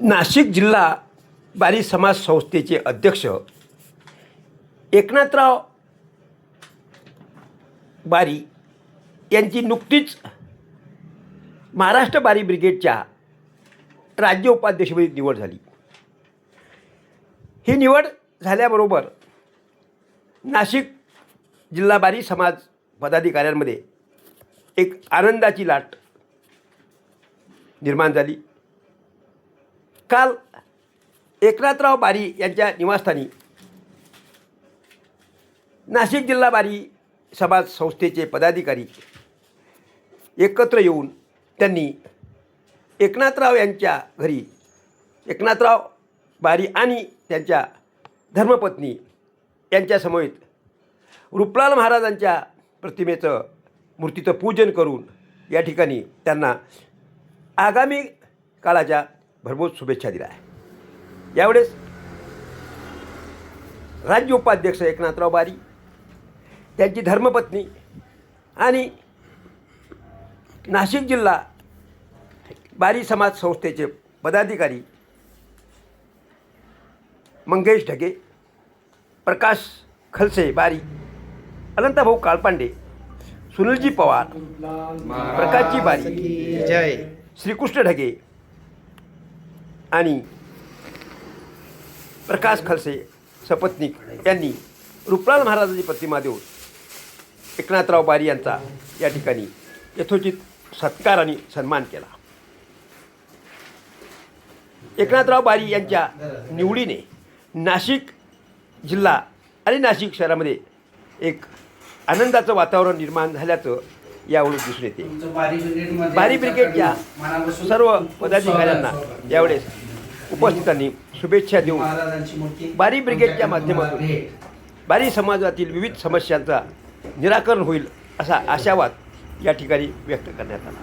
नाशिक जिल्हा बारी समाज संस्थेचे अध्यक्ष एकनाथराव बारी यांची नुकतीच महाराष्ट्र बारी ब्रिगेडच्या राज्य उपाध्यक्षपदी निवड झाली. ही निवड झाल्याबरोबर नाशिक जिल्हा बारी समाज पदाधिकाऱ्यांमध्ये एक आनंदाची लाट निर्माण झाली. काल एकनाथराव बारी यांच्या निवासस्थानी नाशिक जिल्हा बारी समाज संस्थेचे पदाधिकारी एकत्र येऊन त्यांनी एकनाथराव यांच्या घरी एकनाथराव बारी आणि त्यांच्या धर्मपत्नी यांच्यासमवेत रूपलाल महाराजांच्या मूर्तीचं पूजन करून या ठिकाणी त्यांना आगामी काळाच्या भरभोस शुभेच्छा दिल्या आहे. यावेळेस राज्य उपाध्यक्ष एकनाथराव बारी, त्यांची धर्मपत्नी आणि नाशिक जिल्हा बारी समाज संस्थेचे पदाधिकारी मंगेश ढगे, प्रकाश खलसे बारी, अनंतभाऊ काळपांडे, सुनीलजी पवार, प्रकाशजी बारी, जय श्रीकृष्ण ढगे आणि प्रकाश खलसे सपत्नीक यांनी रूपलाल महाराजांची प्रतिमा देऊन एकनाथराव बारी यांचा या ठिकाणी यथोचित सत्कार आणि सन्मान केला. एकनाथराव बारी यांच्या निवडीने नाशिक जिल्हा आणि नाशिक शहरामध्ये एक आनंदाचं वातावरण निर्माण झाल्याचं यावेळी दिसून येते. बारी ब्रिगेडच्या सर्व पदाधिकाऱ्यांना यावेळेस उपस्थितांनी शुभेच्छा देऊन बारी ब्रिगेडच्या माध्यमातून बारी समाजातील विविध समस्यांचा निराकरण होईल असा आशावाद या ठिकाणी व्यक्त करण्यात आला.